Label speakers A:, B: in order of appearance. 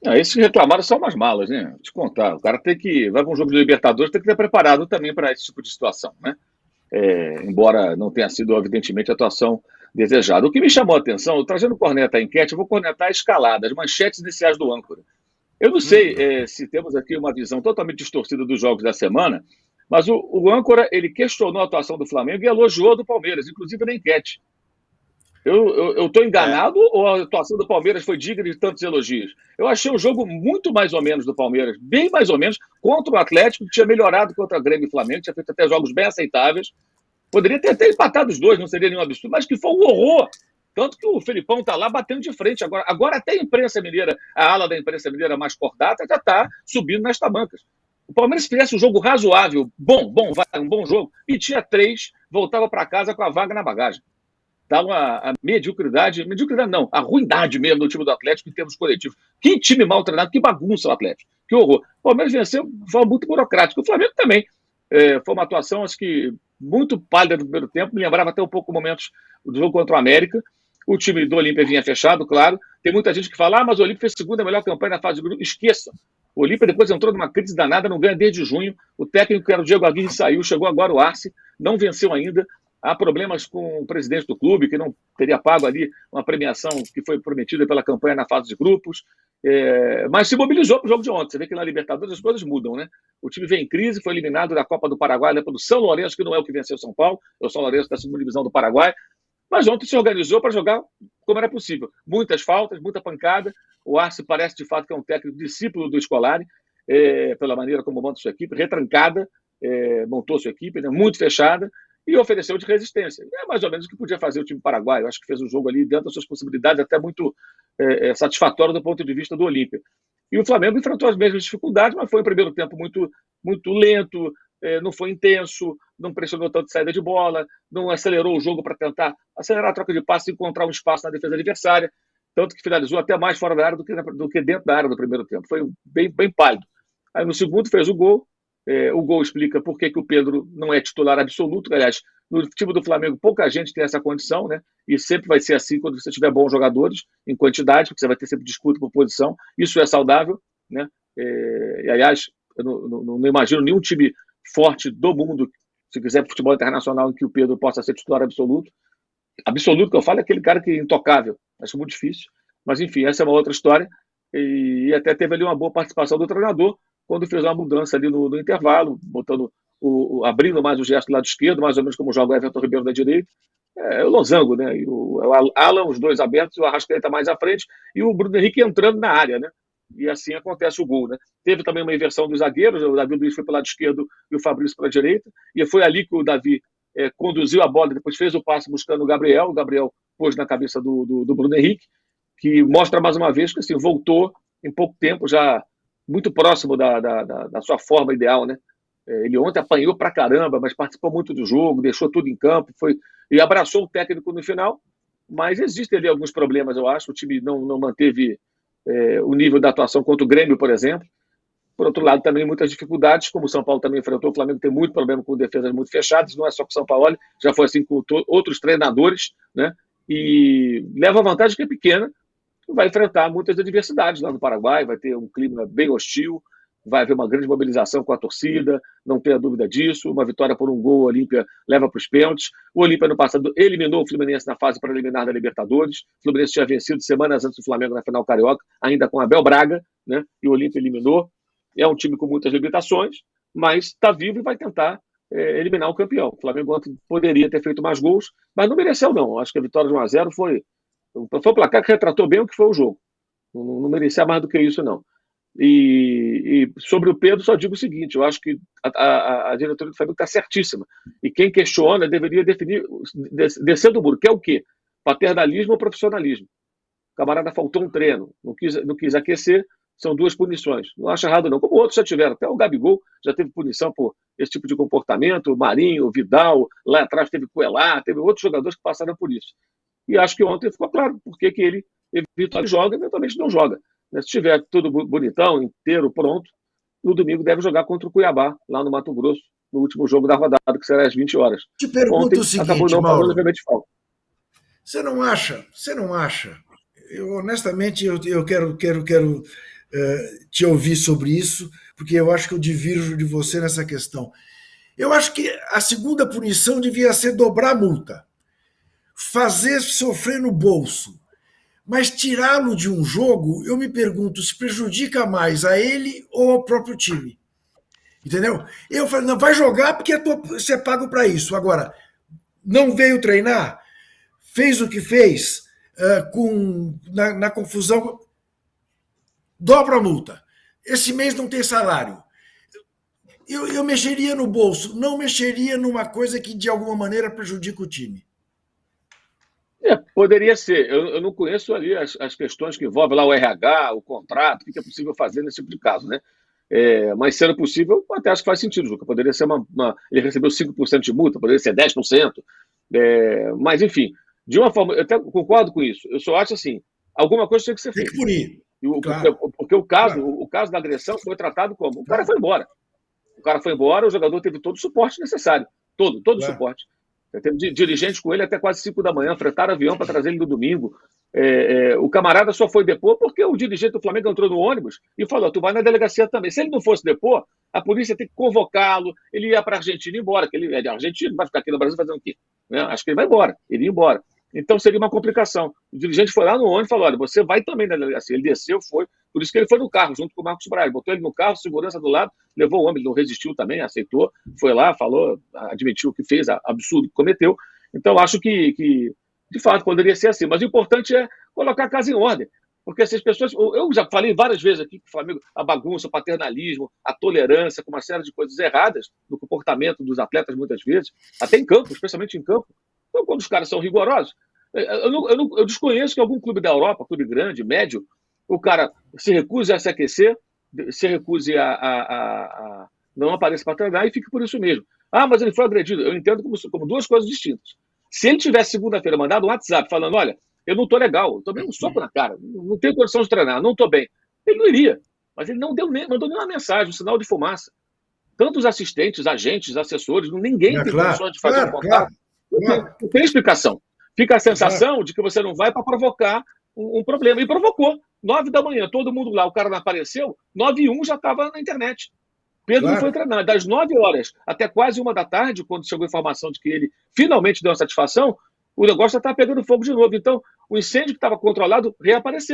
A: Esses que reclamaram são umas malas, né? Vou te contar. O cara vai para um jogo de Libertadores, tem que estar preparado também para esse tipo de situação, né? Embora não tenha sido, evidentemente, a atuação desejada. O que me chamou a atenção, trazendo corneta à enquete, eu vou cornetar a escalada, as manchetes iniciais do âncora. Eu não sei
B: Hum,
A: se temos aqui uma visão totalmente distorcida dos jogos da semana, mas o âncora ele questionou a atuação do Flamengo e elogiou a do Palmeiras, inclusive na enquete. Eu estou
B: é.
A: enganado ou a atuação do Palmeiras foi digna de tantos elogios? Eu achei o jogo muito mais ou menos do Palmeiras, bem mais ou menos, contra o Atlético, que tinha melhorado contra o Grêmio e Flamengo, tinha feito até jogos bem aceitáveis. Poderia ter até empatado os dois, não seria nenhum absurdo, mas que foi um horror. Tanto que o Felipão está lá batendo de frente. Agora até a imprensa mineira, a ala da imprensa mineira mais cordata, já está subindo nas tamancas. O Palmeiras fizesse um jogo razoável, um bom jogo, e tinha três, voltava para casa com a vaga na bagagem. Dava a mediocridade não, a ruindade mesmo do time do Atlético em termos coletivos. Que time mal treinado, que bagunça o Atlético, que horror. O Palmeiras venceu de forma muito burocrática. O Flamengo também. Foi uma atuação, acho que, muito pálida no primeiro tempo, me lembrava até um pouco momentos do jogo contra o América. O time do Olímpia vinha fechado, claro. Tem muita gente que fala, mas o Olímpia fez segunda melhor campanha na fase de grupo. Esqueça. O Olímpia depois entrou numa crise danada, não ganha desde junho. O técnico, que era o Diego Aguirre, saiu, chegou agora o Arce, não venceu ainda. Há problemas com o presidente do clube, que não teria pago ali uma premiação que foi prometida pela campanha na fase de grupos. Mas se mobilizou para o jogo de ontem. Você vê que na Libertadores as coisas mudam, né? O time vem em crise, foi eliminado da Copa do Paraguai, né, pelo São Lourenço, que não é o que venceu São Paulo, é o São Lourenço da segunda divisão do Paraguai. Mas ontem se organizou para jogar como era possível. Muitas faltas, muita pancada. O Arce parece de fato que é um técnico discípulo do Scolari, pela maneira como monta sua equipe, retrancada, montou sua equipe, né, muito fechada, e ofereceu de resistência. É mais ou menos o que podia fazer o time paraguaio. Acho que fez um jogo ali dentro das suas possibilidades, até muito satisfatório do ponto de vista do Olímpia. E o Flamengo enfrentou as mesmas dificuldades, mas foi um primeiro tempo muito lento, não foi intenso, não pressionou tanto saída de bola, não acelerou o jogo para tentar acelerar a troca de passes e encontrar um espaço na defesa adversária, tanto que finalizou até mais fora da área do que dentro da área no primeiro tempo. Foi bem pálido. Aí no segundo fez o gol. O gol explica por que o Pedro não é titular absoluto. Aliás, no time do Flamengo pouca gente tem essa condição, né? E sempre vai ser assim quando você tiver bons jogadores em quantidade, porque você vai ter sempre disputa por posição. Isso é saudável, né? E aliás, eu não imagino nenhum time forte do mundo, se quiser futebol internacional, em que o Pedro possa ser titular absoluto. Absoluto que eu falo é aquele cara que é intocável. Acho muito difícil. Mas enfim, essa é uma outra história. E até teve ali uma boa participação do treinador quando fez uma mudança ali no intervalo, botando abrindo mais o gesto do lado esquerdo, mais ou menos como joga o Everton Ribeiro da direita. O losango, né? E o Alan, os dois abertos, o Arrascaeta mais à frente, e o Bruno Henrique entrando na área, né? E assim acontece o gol, né? Teve também uma inversão dos zagueiros, o Davi Luiz foi para o lado esquerdo e o Fabrício para a direita, e foi ali que o Davi conduziu a bola, depois fez o passe buscando o Gabriel pôs na cabeça do Bruno Henrique, que mostra mais uma vez que assim, voltou em pouco tempo, já muito próximo da sua forma ideal, né? Ele ontem apanhou pra caramba, mas participou muito do jogo, deixou tudo em campo, e abraçou o técnico no final, mas existem ali alguns problemas, eu acho. O time não manteve o nível da atuação contra o Grêmio, por exemplo. Por outro lado, também muitas dificuldades, como o São Paulo também enfrentou. O Flamengo tem muito problema com defesas muito fechadas, não é só com o São Paulo, já foi assim com outros treinadores, né? E leva a vantagem que é pequena, vai enfrentar muitas adversidades lá no Paraguai, vai ter um clima bem hostil, vai haver uma grande mobilização com a torcida, não tenha dúvida disso. Uma vitória por um gol, o Olímpia leva para os pênaltis. O Olímpia, no passado, eliminou o Fluminense na fase preliminar da Libertadores. O Fluminense tinha vencido semanas antes do Flamengo na final carioca, ainda com Abel Braga, né? E o Olímpia eliminou. É um time com muitas limitações, mas está vivo e vai tentar eliminar o campeão. O Flamengo ontem poderia ter feito mais gols, mas não mereceu, não. Acho que a vitória de 1-0 foi um placar que retratou bem o que foi o jogo. Não merecia mais do que isso, não. E sobre o Pedro, só digo o seguinte: eu acho que a diretoria do Flamengo está certíssima. E quem questiona deveria definir, descer do muro, que é o quê? Paternalismo ou profissionalismo? O camarada faltou um treino, não quis aquecer, são duas punições. Não acho errado, não. Como outros já tiveram, até o Gabigol já teve punição por esse tipo de comportamento, o Marinho, o Vidal, lá atrás teve Coelá, teve outros jogadores que passaram por isso. E acho que ontem ficou claro por que ele eventualmente joga e eventualmente não joga. Se estiver tudo bonitão, inteiro, pronto, no domingo deve jogar contra o Cuiabá, lá no Mato Grosso, no último jogo da rodada, que será às 20 horas.
B: Te pergunto o
A: Ontem acabou
B: seguinte,
A: não fazendo,
B: Mauro,
A: obviamente, falta.
B: você não acha, eu honestamente, eu quero te ouvir sobre isso, porque eu acho que eu divirjo de você nessa questão. Eu acho que a segunda punição devia ser dobrar a multa, fazer sofrer no bolso. Mas tirá-lo de um jogo, eu me pergunto se prejudica mais a ele ou ao próprio time. Entendeu? Eu falei, não, vai jogar porque você é pago para isso. Agora, não veio treinar, fez o que fez, na confusão, dobra a multa. Esse mês não tem salário. Eu mexeria no bolso, não mexeria numa coisa que de alguma maneira prejudica o time.
A: Poderia ser. Eu não conheço ali as questões que envolvem lá o RH, o contrato, o que é possível fazer nesse tipo de caso, né? Mas sendo possível, até acho que faz sentido, Juca. Poderia ser ele recebeu 5% de multa, poderia ser 10%. Mas, enfim, de uma forma, eu até concordo com isso. Eu só acho assim, alguma coisa tem que ser
B: Tem que
A: feita.
B: punir.
A: Porque,
B: Claro,
A: porque
B: claro,
A: o caso da agressão foi tratado como? O cara
B: claro,
A: foi embora. O cara foi embora, o jogador teve todo o suporte necessário. Todo o
B: claro.
A: suporte. Teve dirigente com ele até quase 5 da manhã, fretaram avião para trazer ele no domingo. O camarada só foi depor porque o dirigente do Flamengo entrou no ônibus e falou: tu vai na delegacia também. Se ele não fosse depor, a polícia tem que convocá-lo, ele ia para a Argentina e ir embora, que ele é de Argentina, vai ficar aqui no Brasil fazendo o quê? Né? Acho que ele vai embora, ele ia embora. Então seria uma complicação. O dirigente foi lá no ônibus e falou: olha, você vai também na delegacia. Ele desceu, foi. Por isso que ele foi no carro, junto com o Marcos Braz. Botou ele no carro, segurança do lado, levou o homem, ele não resistiu também, aceitou, foi lá, falou, admitiu o que fez, absurdo que cometeu. Então, acho que, de fato, poderia ser assim. Mas o importante é colocar a casa em ordem. Porque essas pessoas. Eu já falei várias vezes aqui que o Flamengo, a bagunça, o paternalismo, a tolerância, com uma série de coisas erradas no comportamento dos atletas, muitas vezes, até em campo, especialmente em campo. Então, quando os caras são rigorosos, eu desconheço que algum clube da Europa, clube grande, médio, o cara se recuse a se aquecer, se recuse a não apareça para treinar e fique por isso mesmo. Ah, mas ele foi agredido. Eu entendo como duas coisas distintas. Se ele tivesse segunda-feira mandado um WhatsApp falando: olha, eu não estou legal, eu tomei um soco na cara, não tenho condição de treinar, não estou bem, ele não iria. Mas ele não mandou nenhuma mensagem, um sinal de fumaça. Tanto os assistentes, agentes, assessores, ninguém tem
B: Claro,
A: condições de fazer um
B: claro, claro,
A: contato. Não tem,
B: claro,
A: não tem explicação. Fica a
B: claro,
A: sensação de que você não vai para provocar um problema. E provocou. 9 da manhã, todo mundo lá, o cara não apareceu, 9h01 já estava na internet. Pedro não foi
B: claro.
A: treinar. Das 9 horas até quase 1 da tarde, quando chegou a informação de que ele finalmente deu uma satisfação, o negócio já estava pegando fogo de novo. Então, o incêndio que estava controlado reapareceu.